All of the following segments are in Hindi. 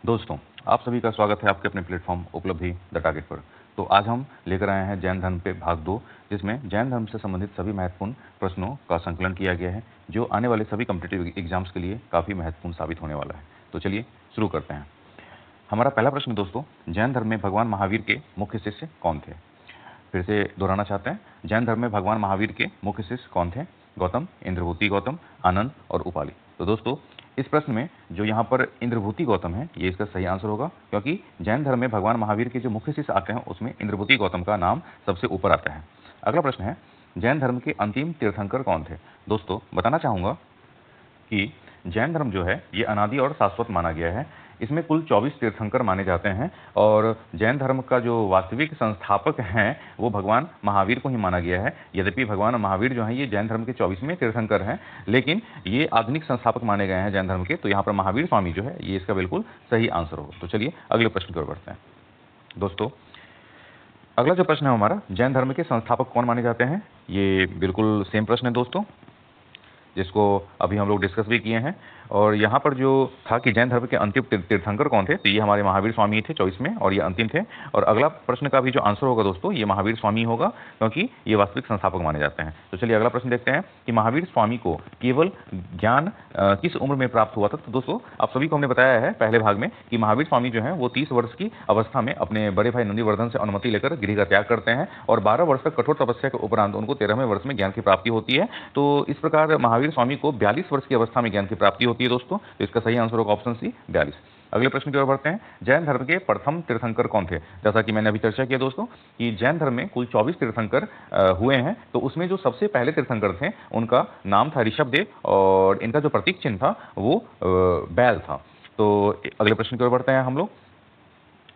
दोस्तों, आप सभी का स्वागत है आपके अपने प्लेटफॉर्म उपलब्धि द टारगेट पर। तो आज हम लेकर आए हैं जैन धर्म पे भाग 2, जिसमें जैन धर्म से संबंधित सभी महत्वपूर्ण प्रश्नों का संकलन किया गया है, जो आने वाले सभी कॉम्पिटिटिव एग्जाम्स के लिए काफ़ी महत्वपूर्ण साबित होने वाला है। तो चलिए शुरू करते हैं। हमारा पहला प्रश्न दोस्तों, जैन धर्म में भगवान महावीर के मुख्य शिष्य कौन थे? फिर से दोहराना चाहते हैं, जैन धर्म में भगवान महावीर के मुख्य शिष्य कौन थे? गौतम, इंद्रभूति गौतम, आनंद और उपाली। तो दोस्तों, इस प्रश्न में जो यहाँ पर इंद्रभूति गौतम है, ये इसका सही आंसर होगा, क्योंकि जैन धर्म में भगवान महावीर के जो मुख्य शिष्य आते हैं उसमें इंद्रभूति गौतम का नाम सबसे ऊपर आता है। अगला प्रश्न है, जैन धर्म के अंतिम तीर्थंकर कौन थे? दोस्तों, बताना चाहूंगा कि जैन धर्म जो है ये अनादि और शाश्वत माना गया है। इसमें कुल 24 तीर्थंकर माने जाते हैं और जैन धर्म का जो वास्तविक संस्थापक हैं वो भगवान महावीर को ही माना गया है। यद्यपि भगवान महावीर जो हैं ये जैन धर्म के 24वें तीर्थंकर हैं, लेकिन ये आधुनिक संस्थापक माने गए हैं जैन धर्म के। तो यहाँ पर महावीर स्वामी जो है ये इसका बिल्कुल सही आंसर होगा। तो चलिए अगले प्रश्न की ओर बढ़ते हैं। दोस्तों, अगला जो प्रश्न है हमारा, जैन धर्म के संस्थापक कौन माने जाते हैं? ये बिल्कुल सेम प्रश्न है दोस्तों, जिसको अभी हम लोग डिस्कस भी किए हैं। और यहाँ पर जो था कि जैन धर्म के अंतिम तीर्थंकर कौन थे, तो ये हमारे महावीर स्वामी थे 24 में, और ये अंतिम थे। और अगला प्रश्न का भी जो आंसर होगा दोस्तों, ये महावीर स्वामी होगा, क्योंकि ये वास्तविक संस्थापक माने जाते हैं। तो चलिए अगला प्रश्न देखते हैं कि महावीर स्वामी को केवल ज्ञान किस उम्र में प्राप्त हुआ था? तो दोस्तों, आप सभी को हमने बताया है पहले भाग में कि महावीर स्वामी जो है वो 30 वर्ष की अवस्था में अपने बड़े भाई नंदीवर्धन से अनुमति लेकर गृह का त्याग करते हैं, और 12 वर्ष तक कठोर तपस्या के उपरांत उनको 13वें वर्ष में ज्ञान की प्राप्ति होती है। तो इस प्रकार महावीर स्वामी को 42 वर्ष की अवस्था में ज्ञान की प्राप्ति होती है दोस्तों। तो इसका सही आंसर होगा ऑप्शन सी, 42। अगले प्रश्न की ओर बढ़ते हैं, जैन धर्म के प्रथम तीर्थंकर कौन थे? जैसा कि मैंने अभी चर्चा किया दोस्तों कि जैन धर्म में कुल 24 तीर्थंकर हुए हैं। तो उसमें जो सबसे पहले तीर्थंकर थे उनका नाम था ऋषभदेव, और इनका जो प्रतीक चिन्ह था वो बैल था। तो अगले प्रश्न की ओर बढ़ते हैं हम लोग,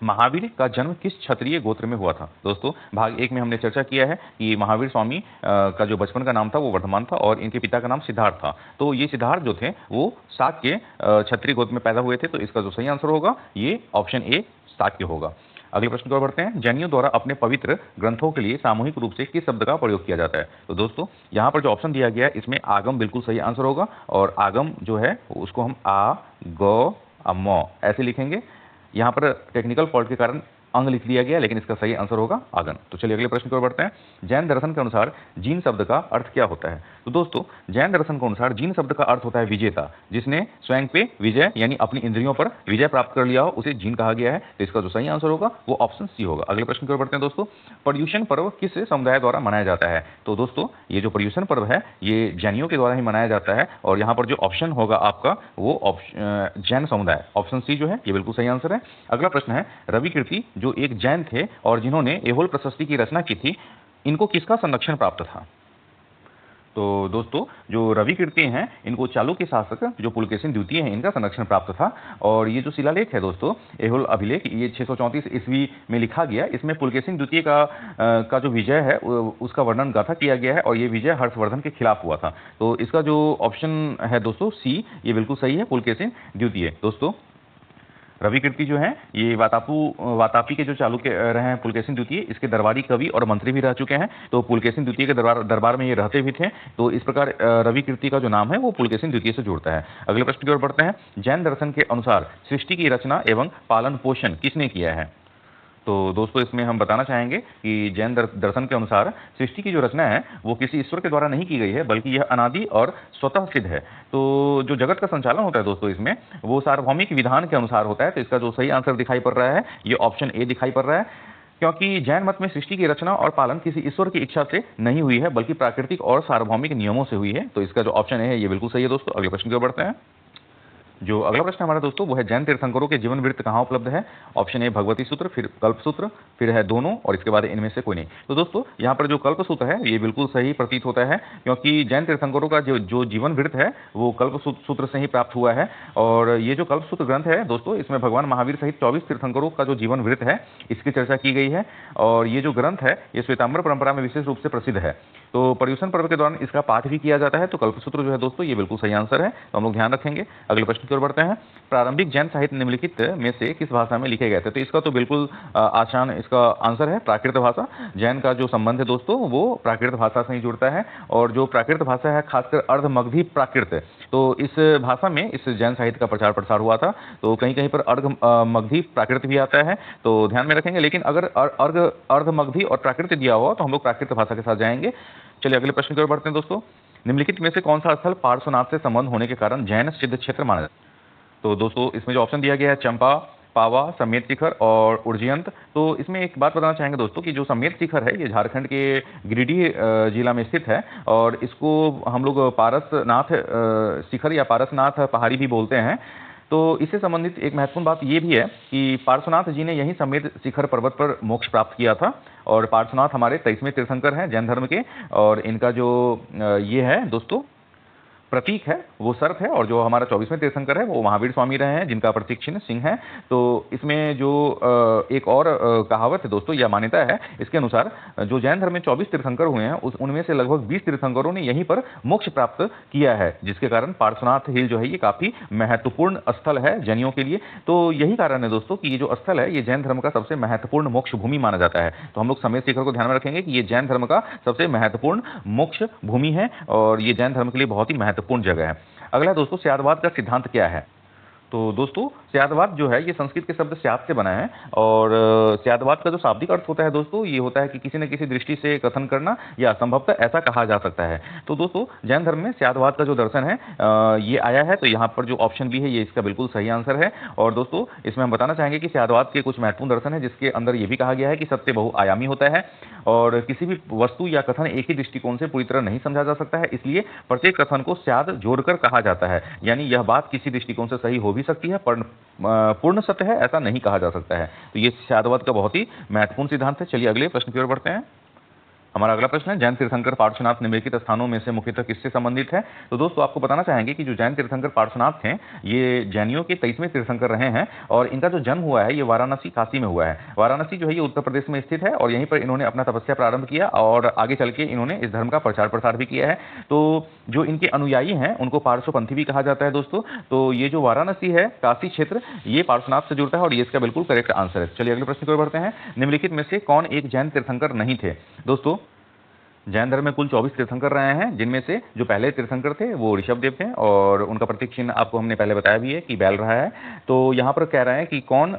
महावीर का जन्म किस क्षत्रिय गोत्र में हुआ था? दोस्तों, भाग 1 में हमने चर्चा किया है कि महावीर स्वामी का जो बचपन का नाम था वो वर्धमान था, और इनके पिता का नाम सिद्धार्थ था। तो ये सिद्धार्थ जो थे वो शाक्य क्षत्रिय गोत्र में पैदा हुए थे। तो इसका जो सही आंसर होगा ये ऑप्शन ए, शाक्य होगा। अगले प्रश्न की ओर बढ़ते हैं, जैनियों द्वारा अपने पवित्र ग्रंथों के लिए सामूहिक रूप से किस शब्द का प्रयोग किया जाता है? तो दोस्तों, यहाँ पर जो ऑप्शन दिया गया है इसमें आगम बिल्कुल सही आंसर होगा, और आगम जो है उसको हम आ, ग, म ऐसे लिखेंगे। यहाँ पर टेक्निकल फॉल्ट के कारण अंग लिख दिया गया, लेकिन इसका सही आंसर होगा आगन। तो चलिए अगले प्रश्न की ओर बढ़ते हैं, जैन दर्शन के अनुसार जीन शब्द का अर्थ क्या होता है? तो दोस्तों, जैन दर्शन के अनुसार जीन शब्द का अर्थ होता है विजेता, जिसने स्वयं पे विजय यानी अपनी इंद्रियों पर विजय प्राप्त कर लिया हो उसे जीन कहा गया है। तो इसका जो सही आंसर होगा वो ऑप्शन सी होगा। अगले प्रश्न की ओर बढ़ते हैं दोस्तों, पर्युषण पर्व किस समुदाय द्वारा मनाया जाता है? तो दोस्तों, ये जो पर्युषण पर्व है ये जैनियों के द्वारा ही मनाया जाता है, और यहाँ पर जो ऑप्शन होगा आपका वो जैन समुदाय, ऑप्शन सी जो है ये बिल्कुल सही आंसर है। अगला प्रश्न है, रवि कीर्ति जो एक जैन थे और जिन्होंने एहोल प्रशस्ति की रचना की थी, इनको किसका संरक्षण प्राप्त था? तो दोस्तों, जो रवि कीर्ति हैं इनको चालुक्य शासक जो पुलकेशिन द्वितीय हैं इनका संरक्षण प्राप्त था। और ये जो शिलालेख है दोस्तों, एहोल अभिलेख, ये 634 ईस्वी में लिखा गया। इसमें पुलकेशिन द्वितीय का जो विजय है उसका वर्णन गाथा किया गया है, और ये विजय हर्षवर्धन के खिलाफ हुआ था। तो इसका जो ऑप्शन है दोस्तों सी, ये बिल्कुल सही है, पुलकेशिन द्वितीय। दोस्तों, रवि कीर्ति जो है ये वातापी के जो चालुक्य रहे हैं पुलकेशिन द्वितीय, इसके दरबारी कवि और मंत्री भी रह चुके हैं। तो पुलकेशिन द्वितीय के दरबार में ये रहते भी थे। तो इस प्रकार रवि कीर्ति का जो नाम है वो पुलकेशिन द्वितीय से जुड़ता है। अगले प्रश्न की ओर बढ़ते हैं, जैन दर्शन के अनुसार सृष्टि की रचना एवं पालन पोषण किसने किया है? तो दोस्तों, इसमें हम बताना चाहेंगे कि जैन दर्शन के अनुसार सृष्टि की जो रचना है वो किसी ईश्वर के द्वारा नहीं की गई है, बल्कि यह अनादि और स्वतः सिद्ध है। तो जो जगत का संचालन होता है दोस्तों इसमें वो सार्वभौमिक विधान के अनुसार होता है। तो इसका जो सही आंसर दिखाई पड़ रहा है ये ऑप्शन ए दिखाई पड़ रहा है, क्योंकि जैन मत में सृष्टि की रचना और पालन किसी ईश्वर की इच्छा से नहीं हुई है, बल्कि प्राकृतिक और सार्वभौमिक नियमों से हुई है। तो इसका जो ऑप्शन है ये बिल्कुल सही है दोस्तों। अगले प्रश्न की ओर बढ़ते हैं, जो अगला प्रश्न हमारा दोस्तों वो है, जैन तीर्थंकरों के जीवन वृत्त कहाँ उपलब्ध है? ऑप्शन ए भगवती सूत्र, फिर कल्प सूत्र, फिर है दोनों, और इसके बाद इनमें से कोई नहीं। तो दोस्तों, यहाँ पर जो कल्प सूत्र है ये बिल्कुल सही प्रतीत होता है, क्योंकि जैन तीर्थंकरों का जो जीवन वृत्त है वो कल्प सूत्र से ही प्राप्त हुआ है। और ये जो कल्प सूत्र ग्रंथ है दोस्तों, इसमें भगवान महावीर सहित 24 तीर्थंकरों का जो जीवन वृत्त है इसकी चर्चा की गई है। और ये जो ग्रंथ है ये श्वेतांबर परंपरा में विशेष रूप से प्रसिद्ध है। तो पर्युषण पर्व के दौरान इसका पाठ भी किया जाता है। तो कल्पसूत्र जो है दोस्तों ये बिल्कुल सही आंसर है, तो हम लोग ध्यान रखेंगे। अगले प्रश्न की ओर बढ़ते हैं। प्रारंभिक जैन साहित्य निम्नलिखित में से किस भाषा में लिखे गए थे? तो इसका तो बिल्कुल आसान इसका आंसर है प्राकृत भाषा। जैन का जो संबंध है दोस्तों वो प्राकृत भाषा से ही जुड़ता है, और जो प्राकृत भाषा है खासकर अर्धमगधी प्राकृत, तो इस भाषा में इस जैन साहित्य का प्रचार प्रसार हुआ था। तो कहीं कहीं पर अर्धमगधी प्राकृत भी आता है, तो ध्यान में रखेंगे। लेकिन अगर अर्धमगधी और प्राकृत दिया हुआ तो हम लोग प्राकृत भाषा के साथ जाएंगे। चलिए अगले प्रश्न की ओर बढ़ते हैं दोस्तों। निम्नलिखित में से कौन सा स्थल पार्श्वनाथ से संबंध होने के कारण जैन सिद्ध क्षेत्र माना जाता है? तो दोस्तों इसमें जो ऑप्शन दिया गया है चंपा, पावा, समेत शिखर और उज्जयंत। तो इसमें एक बात बताना चाहेंगे दोस्तों कि जो समेत शिखर है ये झारखंड के गिरिडीह जिला में स्थित है, और इसको हम लोग पारसनाथ शिखर या पारसनाथ पहाड़ी भी बोलते हैं। तो इससे संबंधित एक महत्वपूर्ण बात ये भी है कि पार्श्वनाथ जी ने यही समेत शिखर पर्वत पर मोक्ष प्राप्त किया था, और पार्श्वनाथ हमारे 23वें तीर्थंकर हैं जैन धर्म के, और इनका जो ये है दोस्तों प्रतीक है वो सर्प है, और जो हमारा 24वें तीर्थंकर है वो महावीर स्वामी रहे हैं जिनका प्रतीक चिन्ह सिंह है। तो इसमें जो एक और कहावत है दोस्तों या मान्यता है, इसके अनुसार जो जैन धर्म में 24 तीर्थंकर हुए हैं उनमें से लगभग 20 तीर्थंकरों ने यहीं पर मोक्ष प्राप्त किया है, जिसके कारण पार्श्वनाथ हिल जो है ये काफी महत्वपूर्ण स्थल है जैनियों के लिए। तो यही कारण है दोस्तों कि ये जो स्थल है ये जैन धर्म का सबसे महत्वपूर्ण मोक्ष भूमि माना जाता है। तो हम लोग समेत शिखर को ध्यान में रखेंगे कि ये जैन धर्म का सबसे महत्वपूर्ण मोक्ष भूमि है, और ये जैन धर्म के लिए बहुत ही महत्वपूर्ण जगह है। अगला दोस्तों स्यादवाद का सिद्धांत क्या है? तो दोस्तों स्यादवाद जो है ये संस्कृत के शब्द स्याद से बना है, और स्यादवाद का जो शाब्दिक अर्थ होता है दोस्तों ये होता है कि किसी न किसी दृष्टि से कथन करना या संभवतः ऐसा कहा जा सकता है। तो दोस्तों जैन धर्म में स्यादवाद का जो दर्शन है ये आया है, तो यहाँ पर जो ऑप्शन बी है ये इसका बिल्कुल सही आंसर है। और दोस्तों इसमें हम बताना चाहेंगे कि स्यादवाद के कुछ महत्वपूर्ण दर्शन है, जिसके अंदर ये भी कहा गया है कि सत्य बहुआयामी होता है, और किसी भी वस्तु या कथन एक ही दृष्टिकोण से पूरी तरह नहीं समझा जा सकता है, इसलिए प्रत्येक कथन को स्याद जोड़कर कहा जाता है। यानी यह बात किसी दृष्टिकोण से सही हो भी सकती है पर पूर्ण सत्य है ऐसा नहीं कहा जा सकता है। तो ये स्यादवाद का बहुत ही महत्वपूर्ण सिद्धांत है। चलिए अगले प्रश्न की ओर बढ़ते हैं। हमारा अगला प्रश्न है जैन तीर्थंकर पार्श्वनाथ निम्नलिखित स्थानों में से मुख्यतः किससे संबंधित है? तो दोस्तों आपको बताना चाहेंगे कि जो जैन तीर्थंकर पार्श्वनाथ हैं ये जैनियों के 23वें तीर्थंकर रहे हैं, और इनका जो जन्म हुआ है ये वाराणसी काशी में हुआ है। वाराणसी जो है ये उत्तर प्रदेश में स्थित है, और यहीं पर इन्होंने अपना तपस्या प्रारंभ किया, और आगे चल के इन्होंने इस धर्म का प्रचार प्रसार भी किया है। तो जो इनके अनुयायी हैं उनको पार्श्वपंथी भी कहा जाता है दोस्तों। तो ये जो वाराणसी है काशी क्षेत्र ये पार्श्वनाथ से जुड़ता है, और ये इसका बिल्कुल करेक्ट आंसर है। चलिए अगले प्रश्न की ओर बढ़ते हैं। निम्नलिखित में से कौन एक जैन तीर्थंकर नहीं थे? दोस्तों जैन धर्म में कुल 24 तीर्थंकर रहे हैं, जिनमें से जो पहले तीर्थंकर थे वो ऋषभदेव थे, और उनका प्रतीक चिन्ह आपको हमने पहले बताया भी है कि बैल रहा है। तो यहाँ पर कह रहे हैं कि कौन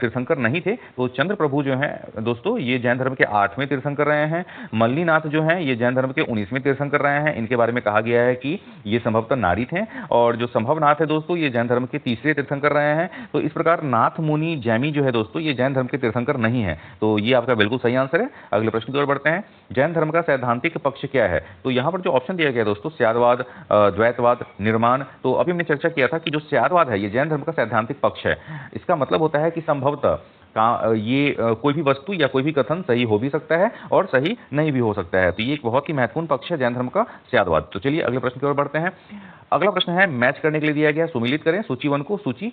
तीर्थंकर नहीं थे, तो चंद्र प्रभु जो हैं दोस्तों ये जैन धर्म के 8वें तीर्थंकर रहे हैं। मल्लीनाथ जो हैं ये जैन धर्म के 19वें तीर्थंकर रहे हैं। इनके बारे में कहा गया है कि ये संभवतः नारी थे। और जो संभवनाथ है दोस्तों ये जैन धर्म के 3रे तीर्थंकर रहे हैं। तो इस प्रकार नाथ मुनि जैमी जो है दोस्तों ये जैन धर्म के तीर्थंकर नहीं है, तो ये आपका बिल्कुल सही आंसर है। अगले प्रश्न की ओर बढ़ते हैं। जैन धर्म का सैद्धांतिक पक्ष क्या है? तो यहाँ पर जो ऑप्शन दिया गया दोस्तों स्यादवाद, द्वैतवाद, निर्माण। तो अभी हमने चर्चा किया था कि जो स्यादवाद है ये जैन धर्म का सैद्धांतिक पक्ष है। इसका मतलब होता है कि संभवतः ये कोई भी वस्तु या कोई भी कथन सही हो भी सकता है और सही नहीं भी हो सकता है। तो ये एक बहुत ही महत्वपूर्ण पक्ष है जैन धर्म का स्यादवाद। तो चलिए अगले प्रश्न की ओर बढ़ते हैं। अगला प्रश्न है मैच करने के लिए दिया गया है, सुमिलित करें सूची 1 को सूची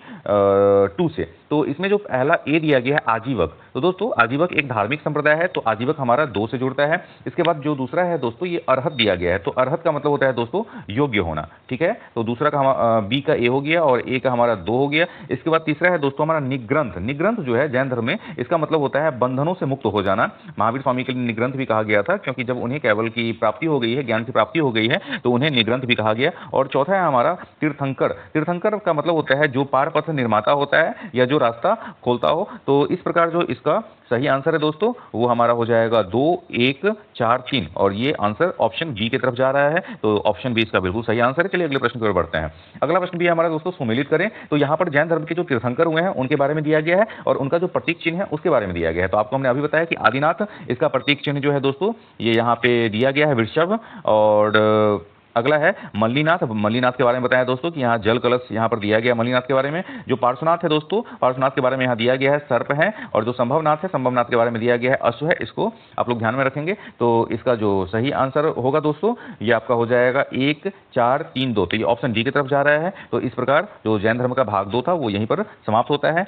2 से। तो इसमें जो पहला ए दिया गया है आजीवक, तो दोस्तों आजीवक एक धार्मिक संप्रदाय है, तो आजीवक हमारा 2 से जुड़ता है। इसके बाद जो दूसरा है दोस्तों ये अरहत दिया गया है, तो अरहत का मतलब होता है दोस्तों योग्य होना, ठीक है। तो दूसरा का बी का ए हो गया और ए का हमारा 2 हो गया। इसके बाद तीसरा है दोस्तों हमारा निग्रंथ। निग्रंथ जो है जैन धर्म में इसका मतलब होता है बंधनों से मुक्त हो जाना। महावीर स्वामी के लिए निग्रंथ भी कहा गया था, क्योंकि जब उन्हें केवल की प्राप्ति हो गई है, ज्ञान की प्राप्ति हो गई है, तो उन्हें निग्रंथ भी कहा गया। और चौथा है हमारा तीर्थंकर। तीर्थंकर का मतलब होता है जो पार पथ निर्माता होता है या जो रास्ता खोलता हो। तो इस प्रकार जो इसका सही आंसर है दोस्तों वो हमारा हो जाएगा 2, 1, 4, 3, और ये आंसर ऑप्शन बी की तरफ जा रहा है। तो ऑप्शन बी इसका बिल्कुल सही आंसर है। चलिए अगले प्रश्न की ओर बढ़ते हैं। अगला प्रश्न भी हमारा दोस्तों सुमेलित करें। तो यहाँ पर जैन धर्म के जो तीर्थंकर हुए हैं उनके बारे में दिया गया है और उनका जो प्रतीक चिन्ह है उसके बारे में दिया गया है। तो आपको हमने अभी बताया कि आदिनाथ इसका प्रतीक चिन्ह जो है दोस्तों ये यहाँ पे दिया गया है वृषभ। और अगला है मल्लीनाथ। मल्लीनाथ के बारे में बताया दोस्तों कि यहाँ जल कलश यहाँ पर दिया गया मल्लीनाथ के बारे में। जो पार्श्वनाथ है दोस्तों, पार्श्वनाथ के बारे में यहाँ दिया गया है सर्प है। और जो संभवनाथ है, संभवनाथ के बारे में दिया गया है अश्व है। इसको आप लोग ध्यान में रखेंगे। तो इसका जो सही आंसर होगा दोस्तों ये आपका हो जाएगा 1, 4, 3, 2। तो ये ऑप्शन डी की तरफ जा रहा है। तो इस प्रकार जो जैन धर्म का भाग 2 था वो यहीं पर समाप्त होता है।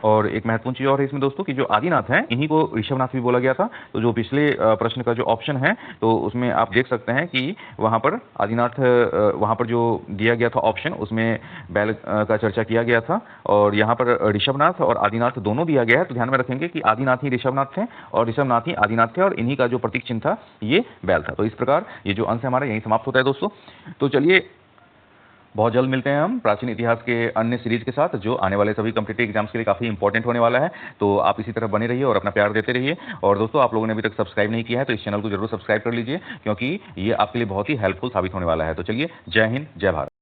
और एक महत्वपूर्ण चीज़ और है इसमें दोस्तों कि जो आदिनाथ हैं, इन्हीं को ऋषभनाथ भी बोला गया था। तो जो पिछले प्रश्न का जो ऑप्शन है, तो उसमें आप देख सकते हैं कि वहाँ पर आदिनाथ वहाँ पर जो दिया गया था ऑप्शन, उसमें बैल का चर्चा किया गया था और यहाँ पर ऋषभनाथ और आदिनाथ दोनों दिया गया है। तो ध्यान में रखेंगे कि आदिनाथ ही ऋषभनाथ थे और ऋषभनाथ ही आदिनाथ थे और इन्हीं का जो प्रतीक चिन्ह था, ये बैल था। तो इस प्रकार ये जो अंश हमारा यहीं समाप्त होता है दोस्तों। तो चलिए बहुत जल्द मिलते हैं हम प्राचीन इतिहास के अन्य सीरीज के साथ, जो आने वाले सभी कॉम्पिटिटिव एग्जाम्स के लिए काफ़ी इंपॉर्टेंट होने वाला है। तो आप इसी तरह बने रहिए और अपना प्यार देते रहिए। और दोस्तों, आप लोगों ने अभी तक सब्सक्राइब नहीं किया है तो इस चैनल को जरूर सब्सक्राइब कर लीजिए, क्योंकि ये आपके लिए बहुत ही हेल्पफुल साबित होने वाला है। तो चलिए, जय हिंद, जय भारत।